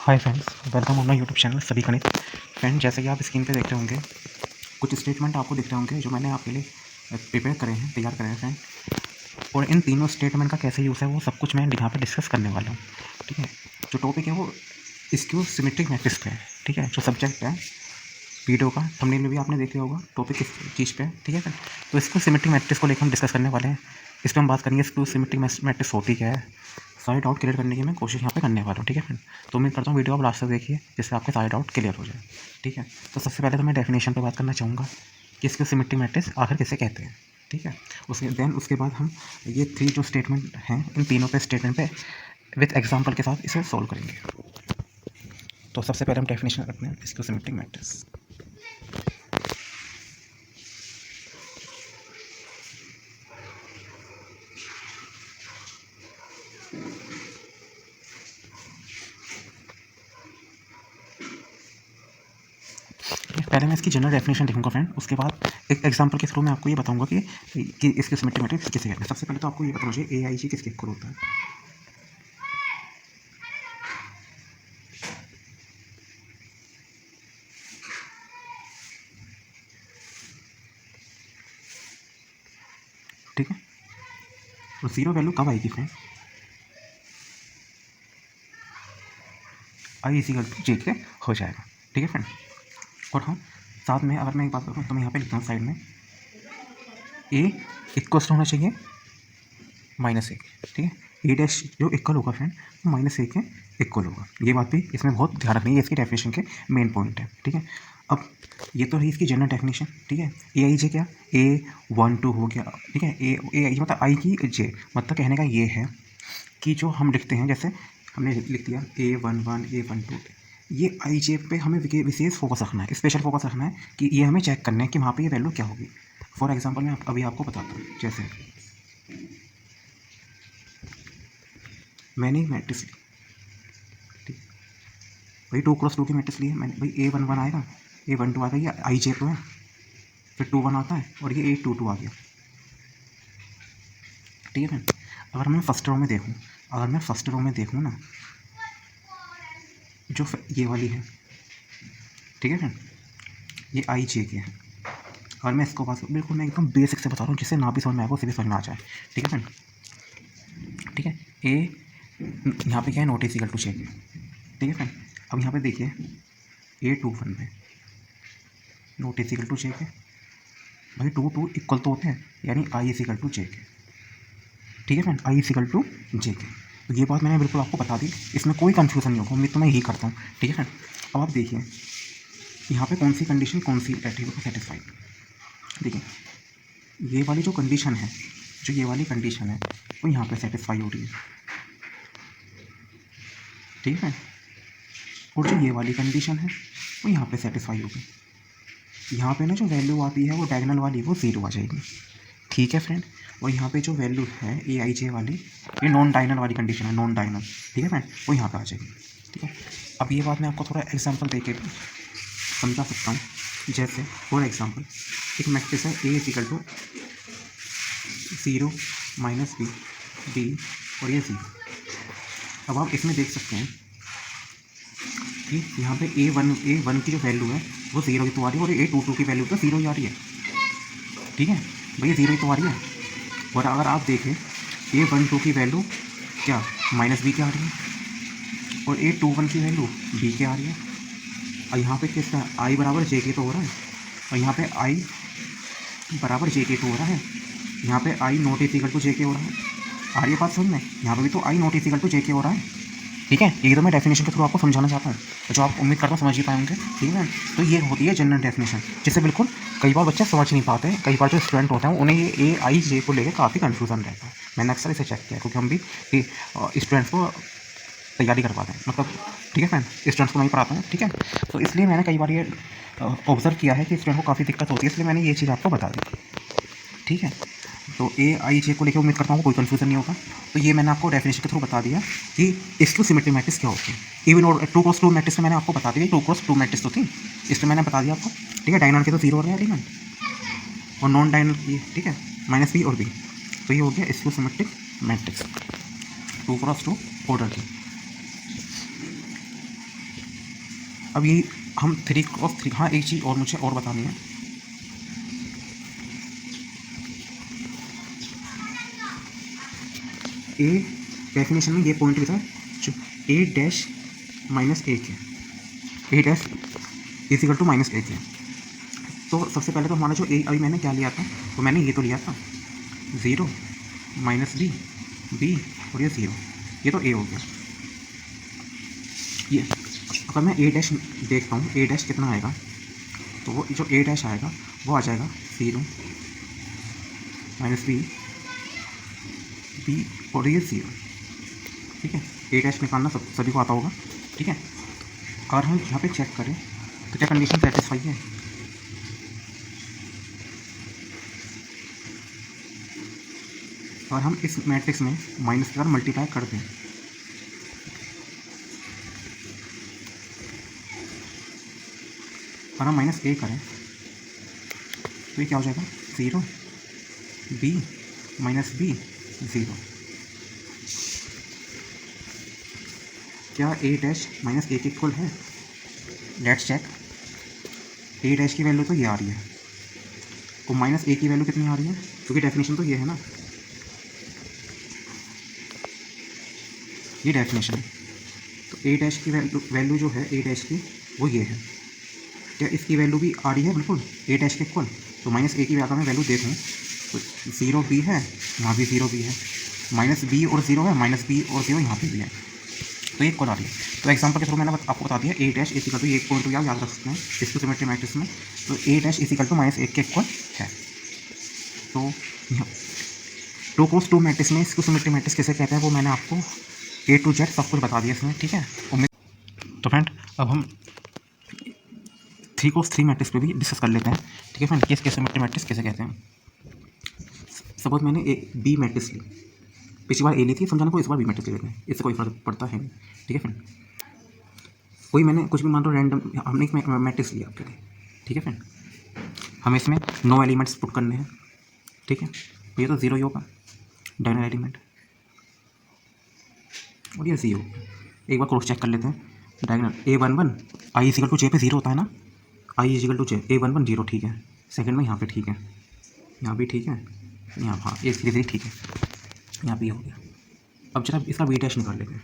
Hi friends, welcome on my YouTube channel सभी गणित। Friend, जैसे कि आप स्क्रीन पे देख रहे होंगे, कुछ स्टेटमेंट आपको दिख रहे होंगे जो मैंने आपके लिए प्रिपेयर करे हैं, तैयार करे हैं फ्रेंड। और इन तीनों स्टेटमेंट का कैसे यूज़ है वो सब कुछ मैं यहाँ पे डिस्कस करने वाला हूँ। ठीक है, जो टॉपिक है वो स्क्यू सिमेट्रिक मैट्रिक्स पे है। ठीक है, जो सब्जेक्ट है वीडियो का थंबनेल में भी आपने देख लिया होगा, टॉपिक किस चीज़ पे है। ठीक है फ्रेंड, तो इसको सिमेट्रिक मैट्रिक्स को लेकर हम डिस्कस करने वाले हैं। इस पर हम बात करेंगे इसको सिमेट्रिक मैट्रिक्स होती क्या है, सारे डाउट क्लियर करने की मैं कोशिश यहाँ पे करने वाला हूँ। ठीक है फ्रेंड, तो उम्मीद करता हूँ वीडियो आप लास्ट तक देखिए जिससे आपके सारे डाउट क्लियर हो जाए। ठीक है, तो सबसे पहले तो मैं डेफिनेशन पे बात करना चाहूँगा कि इसको सिमेट्रिक मैट्रिक्स आखिर किसे कहते हैं। ठीक है, उसके बाद हम ये थ्री जो स्टेटमेंट हैं इन तीनों पे स्टेटमेंट पे विथ एग्जाम्पल के साथ इसे सॉल्व करेंगे। तो सबसे पहले हम डेफिनेशन रखते हैं इसको सिमेट्रिक मैट्रिक्स। पहले मैं इसकी जनरल डेफिनेशन लिखूंगा फ्रेंड, उसके बाद एक एग्जांपल के थ्रू मैं आपको ये बताऊंगा कि इसके सिमेट्रिक मैट्रिक्स किसे कहते हैं। सबसे पहले तो आपको ये बताना चाहिए ए आई जी किसके इक्वल होता है। ठीक है, तो जीरो वैल्यू कब आएगी फ्रेंड, आई इक्वल टू जे के हो जाएगा। ठीक है फ्रेंड, और हम साथ में अगर मैं एक बात करूँ तो मैं यहाँ पे लिखता हूँ साइड में ए इक्वल होना चाहिए -1। ठीक है, ए डैश जो इक्वल होगा फ्रेंड वो -1 के इक्वल होगा। ये बात भी इसमें बहुत ध्यान रखनी है, इसकी डेफिनेशन के मेन पॉइंट है। ठीक है, अब ये तो रही इसकी जनरल डेफिनेशन। ठीक है, ए आई जे क्या A12 हो गया। ठीक है, ए आई मतलब आई की जे, मतलब कहने का ये है कि जो हम लिखते हैं, जैसे हमने लिख दिया A11 A12, ये आई जे पे हमें विशेष फोकस रखना है, स्पेशल फोकस रखना है कि ये हमें चेक करना है कि वहाँ पे ये वैल्यू क्या होगी। फॉर एग्जांपल मैं अभी आपको बताता हूँ, जैसे मैंने एक मैट्रिक्स ली, ठीक, भाई 2x2 की मैट्रिक्स ली है मैंने, भाई A11 आएगा, A12 आएगा, ये आई जे तो है, फिर 21 आता है और ये A22 आ गया। ठीक है, अगर मैं फर्स्ट रो में देखूँ ना, जो ये वाली है, ठीक है फ्रेंड, ये आई जे के है। और मैं इसको बात बिल्कुल मैं एकदम बेसिक से बता रहा हूँ जिससे ना भी समझ में आए वो सीधे समझ में आ जाए। ठीक है फ्रेंड, ठीक है, ए यहाँ पे क्या है, नोट इक्वल टू जे के। ठीक है फ्रेंड, अब यहाँ पे देखिए A21 में नोट इक्वल टू जे के, भाई 2 इक्वल तो होते हैं, यानी आई इक्वल टू जे के। ठीक है फ्रेंड, आई इक्वल टू जे के, तो ये बात मैंने बिल्कुल आपको बता दी, इसमें कोई कन्फ्यूज़न नहीं होगा, उम्मीद तो मैं यही करता हूँ। ठीक है फ्रेंड, अब आप देखिए यहाँ पे कौन सी कंडीशन कौन सी एट्रीब्यूट को सेटिस्फाई। देखिए ये वाली जो कंडीशन है, वो यहाँ पे सेटिस्फाई हो रही है। ठीक है, और जो ये वाली कंडीशन है वो यहाँ पे सेटिस्फाई होगी। यहाँ पे ना जो वैल्यू आती है वो डायगोनल वाली वो 0 आ जाएगी। ठीक है फ्रेंड, और यहाँ पे जो वैल्यू है ए आई जे वाली, ये नॉन डायगोनल वाली कंडीशन है, नॉन डायगोनल। ठीक है फ्रेंड, वो यहाँ पे आ जाएगी। ठीक है, अब ये बात मैं आपको थोड़ा एग्जांपल दे के समझा सकता हूँ। जैसे फॉर एग्जांपल एक मैट्रिक्स है ए इक्वल टू 0 -b b और ये 0। अब आप इसमें देख सकते हैं कि यहाँ पे A1 की जो वैल्यू है वो 0 ही तो आ रही है, और A22 की वैल्यू तो 0 ही आ रही है। ठीक है, भैया 0 ही तो आ रही है। और अगर आप देखें A12 की वैल्यू क्या -b के आ रही है, और A21 की वैल्यू b के आ रही है। और यहाँ पे किसका i बराबर जे के तो हो रहा है, और यहाँ पे i बराबर जे के तो हो रहा है, यहाँ पे i नॉट इक्वल टू जे के हो रहा है। आ रही है बात समझ में, यहाँ पे भी तो i नॉट इक्वल टू जे के हो रहा है। ठीक है, ये तो मैं डेफिनेशन के थ्रू आपको समझाना चाहता हूँ, जो आप उम्मीद करता हूँ समझ ही पाएंगे। ठीक है, तो ये होती है जनरल डेफिनेशन, जिससे बिल्कुल कई बार बच्चे समझ नहीं पाते हैं। कई बार जो स्टूडेंट होते हैं उन्हें ये ए आई जे को लेकर काफ़ी कन्फ्यूजन रहता है। मैंने अक्सर इसे चेक किया, क्योंकि हम भी स्टूडेंट्स को तैयारी करवाते हैं, मतलब ठीक है फ्रेंड, स्टूडेंट्स को नहीं पढ़ाते हैं। ठीक है, तो इसलिए मैंने कई बार ये ऑब्जर्व किया है कि स्टूडेंट को काफ़ी दिक्कत होती है, इसलिए मैंने ये चीज़ आपको बता दी। ठीक है, तो ए आई जे को लेकर उम्मीद करता हूँ कोई कन्फ्यूजन नहीं होगा। तो ये मैंने आपको डेफिनेशन के थ्रू बता दिया कि इसकी सिमेट्रिक मैट्रिक्स क्या होती है। इवन और 2x2 मैट्रिक्स में मैंने आपको बता दिया, 2x2 मैट्रिक्स तो थी, इसमें मैंने बता दिया आपको। ठीक है, डायगोनल के तो 0 हो रहा है एलिमेंट, और नॉन डायगोनल ये, ठीक है, -b और b, तो ये हो गया इसको सिमेट्रिक मैट्रिक्स 2x2 ऑर्डर की। अब ये हम 3 क्रॉस 3, हाँ एक चीज़ और मुझे और बतानी है। ए डेफिनेशन में ये पॉइंट भी था जो ए डैश माइनस ए के, ए डैश इजिकल टू माइनस ए के। तो सबसे पहले तो हमारा जो ए अभी मैंने क्या लिया था, तो मैंने ये तो लिया था 0 माइनस बी और ये 0, ये तो ए हो गया। ये अगर मैं ए डैश देखता हूँ, ए डैश कितना आएगा, तो वो जो ए डैश आएगा वो आ जाएगा 0 माइनस बी और ये 0। ठीक है, ए डैश निकालना सभी को आता होगा। ठीक है, अगर हम यहाँ पे चेक करें तो क्या कंडीशन सेटिस्फाई है? और हम इस मैट्रिक्स में माइनस के साथ मल्टीप्लाई कर दें, और हम माइनस ए करें तो ये क्या हो जाएगा 0 बी माइनस बी 0। क्या ए डैश माइनस ए के इक्वल है? Let's check. ए डैश की वैल्यू तो ये आ रही है, और माइनस ए की वैल्यू कितनी आ रही है, क्योंकि डेफिनेशन तो ये है ना, ये डेफिनेशन। तो ए डैश की वैल्यू जो है ए डैश की वो ये है। क्या इसकी वैल्यू भी आ रही है बिल्कुल ए डैश के इक्वल? तो माइनस ए की अगर मैं वैल्यू देखूँ तो 0 बी है, यहाँ भी 0 बी है, माइनस बी और 0 है, माइनस बी और 0 यहाँ पे भी है, तो ये इक्वल आ रही है। तो एग्जांपल के थ्रू मैंने आपको बता दिया ए डैश इक्वल टू, ये एक पॉइंट याद रख सकते हैं इसको सिमेट्री मैट्रिक्स में, तो ए डैश इक्वल टू माइनस 1 के इक्वल है। तो टू क्रॉस टू मैट्रिक्स में इसको सिमेट्री मैट्रिक्स कैसे कहते हैं वो मैंने आपको A to Z सब कुछ बता दिया इसमें। ठीक है, उम्मीद। तो फ्रेंड अब हम 3 क्रॉस 3 मैट्रिक्स पे भी डिस्कस कर लेते हैं। ठीक है फ्रेंड, कैसे सिमेट्री मैट्रिक्स कैसे कहते हैं। सपोज मैंने ए बी मैट्रिक्स ली, पिछली बार ए ली थी समझाने को, इस बार बी मैट्रिक्स ले लेते हैं, इससे कोई फर्क पड़ता है नहीं। ठीक है फ्रेंड, कोई मैंने कुछ भी मान लो रैंडम, हमने एक मैट्रिक्स लिया आपके लिए। ठीक है फ्रेंड, हमें इसमें 9 एलिमेंट्स पुट करने हैं। ठीक है, तो ये तो 0 ही होगा डायगोनल एलिमेंट, और ये 0। एक बार क्रॉस चेक कर लेते हैं। Diagonal A11 i equal to j पे 0 होता है ना, आई इजिकल टू जे, A11 0 ठीक है। सेकंड में यहाँ पे ठीक है, यहाँ भी ठीक है, यहाँ हाँ एक सीधे ठीक है, यहाँ भी हो गया। अब जरा इसका बी डैश निकाल लेते हैं।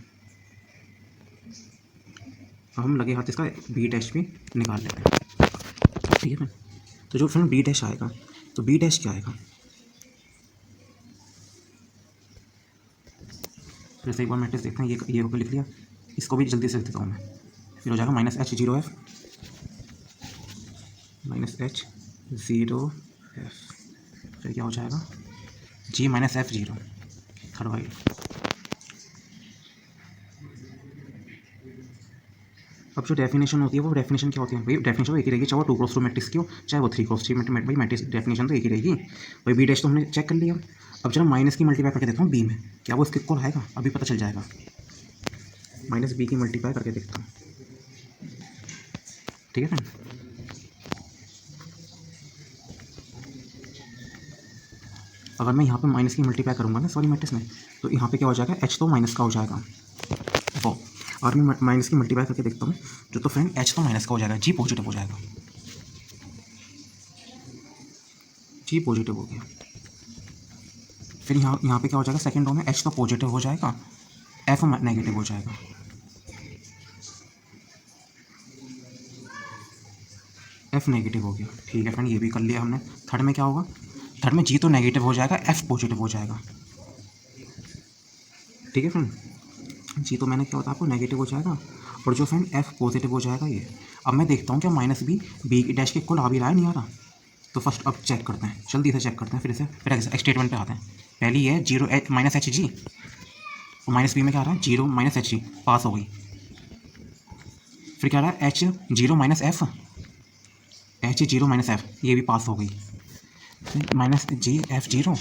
अब हम लगे हाथ इसका बी डैश भी निकाल लेते हैं। ठीक है फ्रेंड, तो जो फ्रेंड बी डैश आएगा, तो बी डैश क्या आएगा, फिर से एक बार मैट्रिक्स देखते हैं। ये होकर लिख लिया, इसको भी जल्दी से लिख देता हूँ मैं। फिर हो जाएगा minus H 0 F, minus H 0 F, फिर क्या हो जाएगा G minus F 0 third wide. अब जो डेफिनेशन होती है वो डेफिनेशन क्या होती है भाई, डेफिनेशन तो एक ही रहेगी, चाहे वो 2 क्रॉस 2 मैट्रिक्स की हो, चाहे वो 3 क्रॉस 3 भाई मैट्रिक्स डेफिनेशन तो एक ही रहेगी भाई। बी डैश तो हमने चेक कर लिया। अब जरा माइनस की मल्टीप्लाई करके देखता हूँ बी में, क्या वो इसके इक्वल आएगा, अभी पता चल जाएगा। माइनस बी की मल्टीप्लाई करके देखता हूँ। ठीक है फ्रेंड, अगर मैं यहाँ पे माइनस की मल्टीप्लाई करूँगा ना सॉरी मैट्रिक्स में, तो यहाँ पे क्या हो जाएगा, H तो माइनस का हो जाएगा। वो और मैं माइनस की मल्टीप्लाई करके देखता हूँ, जो तो फ्रेंड H तो माइनस का हो जाएगा, G पॉजिटिव हो जाएगा, G पॉजिटिव हो गया। फिर यहाँ पे क्या हो जाएगा, सेकंड रो में H तो पॉजिटिव हो जाएगा, F नेगेटिव हो जाएगा। F नेगेटिव हो गया। ठीक है फ्रेंड, ये भी कर लिया हमने। थर्ड में क्या होगा, थर्ड में G तो नेगेटिव हो जाएगा, F पॉजिटिव हो जाएगा। ठीक है फ्रेंड, G तो मैंने क्या होता है आपको नेगेटिव हो जाएगा, और जो फ्रेंड F पॉजिटिव हो जाएगा ये। अब मैं देखता हूँ क्या माइनस बी डैश के इक्वल आ भी रहा है नहीं आ रहा, तो फर्स्ट अब चेक करते हैं, जल्दी से चेक करते हैं फिर स्टेटमेंट पे आते हैं। पहली है 0 माइनस एच जी, और माइनस बी में क्या आ रहा है 0 माइनस एच जी, पास हो गई। फिर क्या आ रहा है H0 minus F, H0 minus F, ये भी पास हो गई। माइनस GF0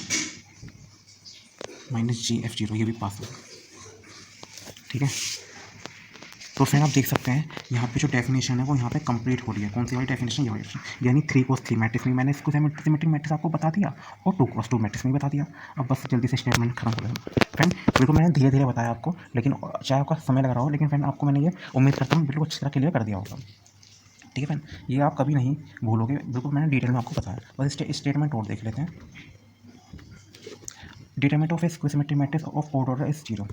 माइनस GF0, ये भी पास हो गई। ठीक है, तो फ्रेंड आप देख सकते हैं यहाँ पे जो डेफिनेशन है वो यहाँ पे कंप्लीट हो रही है। कौन सी वाली डेफिनेशन? ये वाली, यानी 3x3 मैट्रिक्स में मैंने इसको सिमेट्रिक मैट्रिक्स आपको बता दिया और 2x2 मैट्रिक्स में बता दिया। अब बस जल्दी से स्टेटमेंट खत्म कर दें फ्रेंड। बिल्कुल मैंने धीरे धीरे बताया आपको, लेकिन चाहे आपका समय लग रहा हो, लेकिन फ्रेंड आपको मैंने ये उम्मीद करता हूँ बिल्कुल अच्छी तरह क्लियर कर दिया होगा। ठीक है फ्रेंड, ये आप कभी नहीं भूलोगे, बिल्कुल मैंने डिटेल में आपको बताया। बस स्टेटमेंट और देख लेते हैं। Determinant of A symmetric matrix of odd order is 0।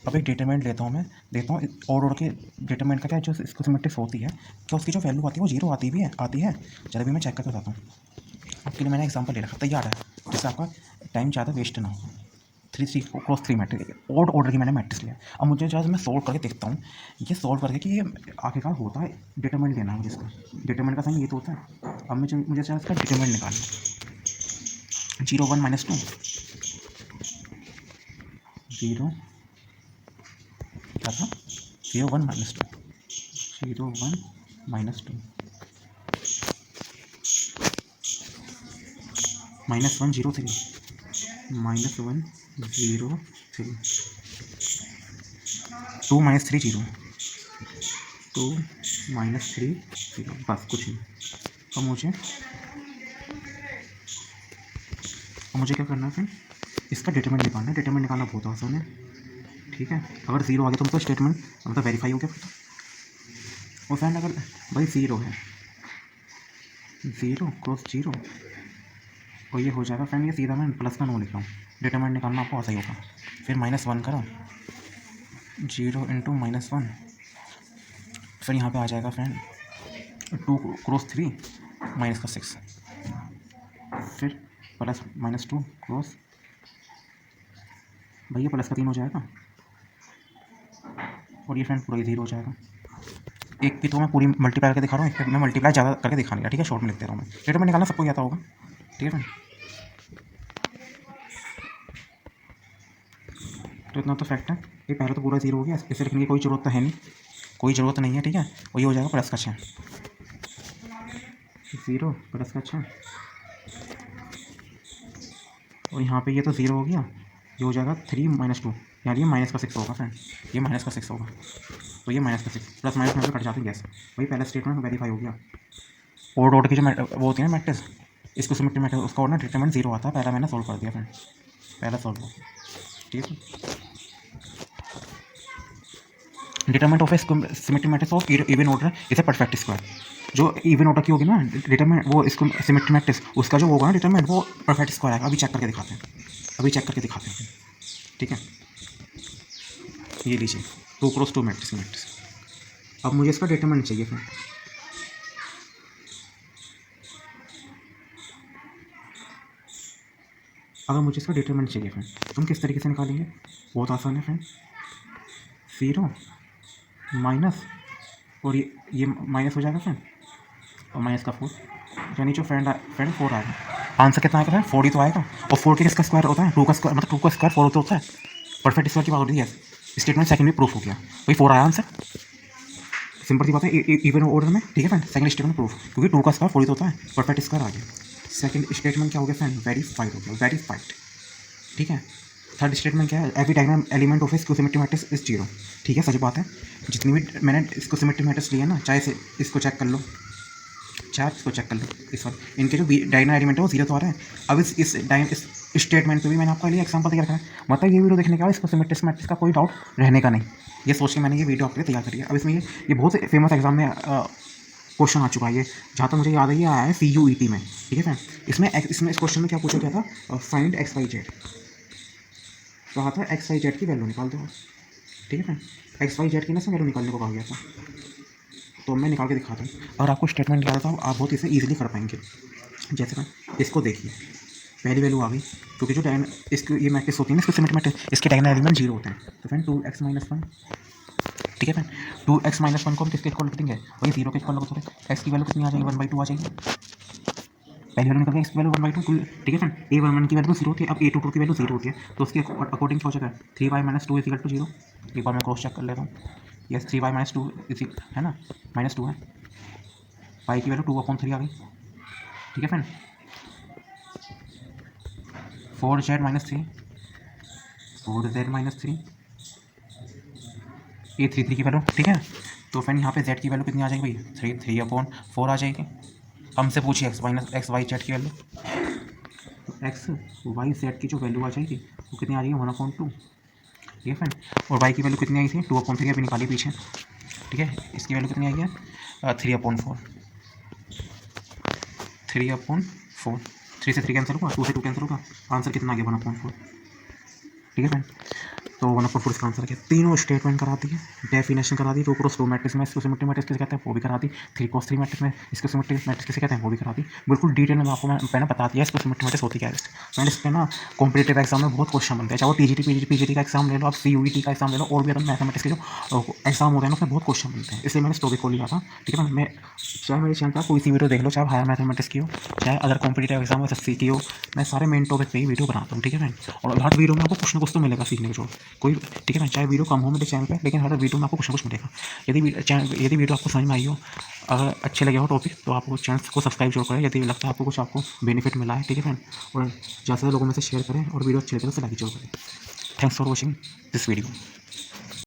अब एक डिटरमिनेंट लेता हूँ मैं, देखता हूँ ऑड ऑर्डर के डिटरमिनेंट का क्या जो सिमेट्रिक्स होती है, तो उसकी जो वैल्यू आती है वो 0 आती है। चलो भी मैं चेक करके बताता हूँ। आपके लिए मैंने एग्जांपल ले रखा तैयार है, जिससे आपका टाइम ज़्यादा वेस्ट ना हो। 3 मैट्रिक्स ऑड ऑर्डर की मैंने मैट्रिक्स लिया। अब मुझे जो मैं सोल्व करके देखता हूँ, ये सोल्व करके कि ये आखिरकार होता है डिटरमिनेंट देना है जिसका डिटरमिनेंट का साइन ये तो होता है। अब मुझे इसका डिटरमिनेंट निकालना 0 1 -2 0 क्या था 0 1 -2 0 1 -2 -1 0 3 -1 0 3 2 -3 0 2 -3 0 बस कुछ नहीं। अब मुझे क्या करना है फ्रेंड, इसका डिटरमिनेंट निकालना है। डिटरमिनेंट निकालना बहुत आसान है। ठीक है, अगर 0 आ गया तो मतलब स्टेटमेंट मतलब वेरीफाई हो गया फिर तो। और फ्रेंड अगर भाई 0 है, 0 क्रॉस 0 और ये हो जाएगा फ्रेंड, ये सीधा मैं प्लस का नो लिख रहा हूँ। डिटरमिनेंट निकालना आपको आसान होगा। फिर -1 करो 0 × -1, फिर यहाँ पे आ जाएगा फ्रेंड 2 क्रॉस 3 -6, फिर प्लस -2 क्रॉस, भैया प्लस का 3 हो जाएगा और ये फ्रेंड पूरा 0 हो जाएगा। एक की तो मैं पूरी मल्टीप्लाई करके दिखा रहा हूँ, एक मैं मल्टीप्लाई ज़्यादा करके दिखा नहीं रहा। ठीक है, शॉर्ट में लिख दे रहा हूँ मैं। डिटरमिनेंट निकालना सबको आता होगा। ठीक है फ्रेंड, तो इतना तो फैक्ट है। ये पहले तो पूरा 0 हो गया, इसे लिखने की कोई ज़रूरत तो है नहीं, कोई ज़रूरत नहीं है। ठीक है, और ये हो जाएगा प्लस का 6 0 प्लस का 6 और यहाँ पे ये तो 0 हो गया, ये हो जाएगा 3 -2, यानी ये -6 होगा फ्रेंड, ये -6 होगा। तो ये -6 प्लस माइनस में कट जाती है गैस। वही पहला स्टेटमेंट वेरीफाई हो गया। ऑड की जो वो होती है ना मैट्रिक्स, इसको सिमेट्रिक मैट्रिक्स, उसका और ना डिटरमिनेंट 0 आता है। पहला मैंने सोल्व कर दिया फ्रेंड, पहला सोल्व हो। ठीक है, determinant of A symmetric matrix of even order is a perfect square. जो इवन ऑर्डर की होगी ना डिटरमिनेंट, वो इसको सिमेट्रिक मैट्रिक्स उसका जो होगा ना डिटरमिनेंट, वो परफेक्ट स्क्वायर आएगा। अभी चेक करके दिखाते हैं। ठीक है, ये लीजिए 2 क्रॉस 2 मैट्रिक्स। अब मुझे इसका डिटरमिनेंट चाहिए फ्रेंड। अगर मुझे इसका डिटरमिनेंट चाहिए फ्रेंड, तो हम किस तरीके से निकालेंगे? बहुत आसान है फ्रेंड, 0 माइनस और ये माइनस हो जाएगा फ्रेंड, और माइनस का 4, यानी जो फ्रेंड 4 आएगा। आंसर कितना आएगा फ्रेंड? 4 ही तो आएगा। और 4 के किसका स्क्वायर होता है? 2 का स्क्वायर, मतलब 2 का स्क्वायर 4 होता है। परफेक्ट स्क्वायर की बात हो रही है। स्टेटमेंट सेकंड में प्रूफ हो गया, वही 4 आया आंसर। सिंपल सी बात है, इवन ऑर्डर में। ठीक है फ्रेंड, सेकंड स्टेटमेंट प्रूफ, क्योंकि 2 का स्क्वायर 4 ही तो होता है, परफेक्ट स्क्वायर आ गया। सेकंड स्टेटमेंट क्या हो गया फ्रेंड? वेरीफाइड हो गया, वेरीफाइड। ठीक है, थर्ड स्टेटमेंट क्या है? Every diagonal element of A symmetric matrix is 0। ठीक है, सच बात है। जितनी भी मैंने इसको सिमेट्रिक मैट्रिक्स लिए ना, चाहे से इसको चेक कर लो, चाहे इसको चेक कर लो, इस वक्त इनके जो डायगोनल एलिमेंट है वो 0 तो आ रहा है। अब इस स्टेटमेंट पे भी मैंने आपके लिए एग्जांपल तैयार करा है। मतलब ये वीडियो देखने के बाद इसको सिमेट्रिक मैट्रिक्स का कोई डाउट रहने का नहीं, ये सोच के मैंने ये वीडियो आपके लिए तैयार करी है। अब इसमें ये बहुत फेमस एग्जाम में क्वेश्चन आ चुका है। ये जहाँ तक मुझे याद है ये आया है CUET में। ठीक है फ्रेंड, इसमें इस क्वेश्चन में क्या पूछा गया था? Find XYZ। कहा था XYZ की वैल्यू निकाल दो। ठीक है फ्रेंड, XYZ की ना से वैल्यू निकालने को कहा गया था, तो मैं निकाल के दिखाता हूँ। और आपको स्टेटमेंट निकाला था, आप बहुत इसे ईजिली कर पाएंगे। जैसे फ्रेंड इसको देखिए, पहली वैल्यू आ गई, क्योंकि जो इसकी ये मैट्रिक्स होती है ना, इसको सिमेट्रिक मैट्रिक्स, इसके डायगोनल एलिमेंट 0 होते हैं। तो फ्रेंड 2x - 1, ठीक है फ्रेंड, 2x - 1 को हम किसके इक्वल लिखेंगे? वही 0 के इक्वल होते हैं। एक्स की वैल्यू कितनी आ जाएगी? 1/2 आ जाएगी। पहली वैल्यू निकल गई, एक्स की वैल्यू 1/2। ठीक है फ्रेंड, a11 की वैल्यू 0 होती है, अब a22 की वैल्यू 0 होती है, तो उसके अकॉर्डिंग क्या हो जाएगा? 3y - 2 = 0। एक बार मैं क्रॉस चेक कर लेता हूँ। यस, 3y - 2 है ना, -2 है। y की वैल्यू 2/3 आ गई। ठीक है फ्रेंड, 4z - 3, 4z - 3, a33 की वैल्यू। ठीक है, तो फ्रेंड यहाँ पे z की वैल्यू कितनी आ जाएगी भाई 3/4 आ जाएगी। हमसे पूछिए एक्स वाई जेड की वैल्यू, तो एक्स वाई जेड की जो वैल्यू आ जाएगी वो कितनी आ जाएगी 1/2, ठीक है फ्रेंड। और वाई की वैल्यू कितनी आई थी 2/3 अभी निकाली पीछे, ठीक है। इसकी वैल्यू कितनी आई है 3/4, 3/4, 3 से 3 कैंसिल होगा, 2 से 2 कैंसिल होगा, आंसर कितना आ गया 1/4, ठीक है फ्रेंड। तो 1/4 इसका आंसर क्या, तीनों स्टेटमेंट करा दी है, डेफिनेशन करा दी, 2 क्रॉस 2 मैट्रिक्स में इसको सिमेट्री मैट्रिक्स किसे कहते हैं वो भी करा दी, 3 क्रॉस 3 मैट्रिक्स में इसको सिमेट्री मैट्रिक्स किसे कहते हैं वो भी करा दी, बिल्कुल डिटेल में आपको मैंने बता दिया इसको सिमेट्री मैट्रिक्स होती क्या है। मैंने इस पर ना कॉम्पिटेटिव एग्जाम में बहुत क्वेश्चन बनते हैं, चाहे वो पीजीटी का एग्जाम ले लो, आप CUET का एग्जाम ले लो, और भी अदर मैथमेटिक्स के जो एग्जाम होते हैं उसमें बहुत क्वेश्चन बनते हैं, इसलिए मैंने इस टॉपिक को लिया था, ठीक है। मैं चाहे मेरे चैनल पर कोई सी वीडियो देख लो, चाहे हायर मैथमेटिक्स की हो, चाहे अदर कॉम्पिटेटिव एग्जाम हो, SSC की हो, मैं सारे मेन टॉपिक पे ही वीडियो बनाता हूँ, ठीक है फ्रेंड। और हर वीडियो में आपको कुछ ना कुछ तो मिलेगा सीखने को, कोई, ठीक है ना, चाहे वीडियो कम हो मेरे चैनल पे, लेकिन हर वीडियो में आपको कुछ ना कुछ मिलेगा। यदि वीडियो आपको समझ में आई हो, अगर अच्छे लगे हो टॉपिक, तो आप चैनल को सब्सक्राइब जरूर करें, यदि लगता है आपको कुछ आपको बेनिफिट मिला है, ठीक है फ्रेंड। और ज़्यादा से लोगों में से शेयर करें, और वीडियो अच्छी लगे तो लाइक जरूर करें। Thanks for watching this video.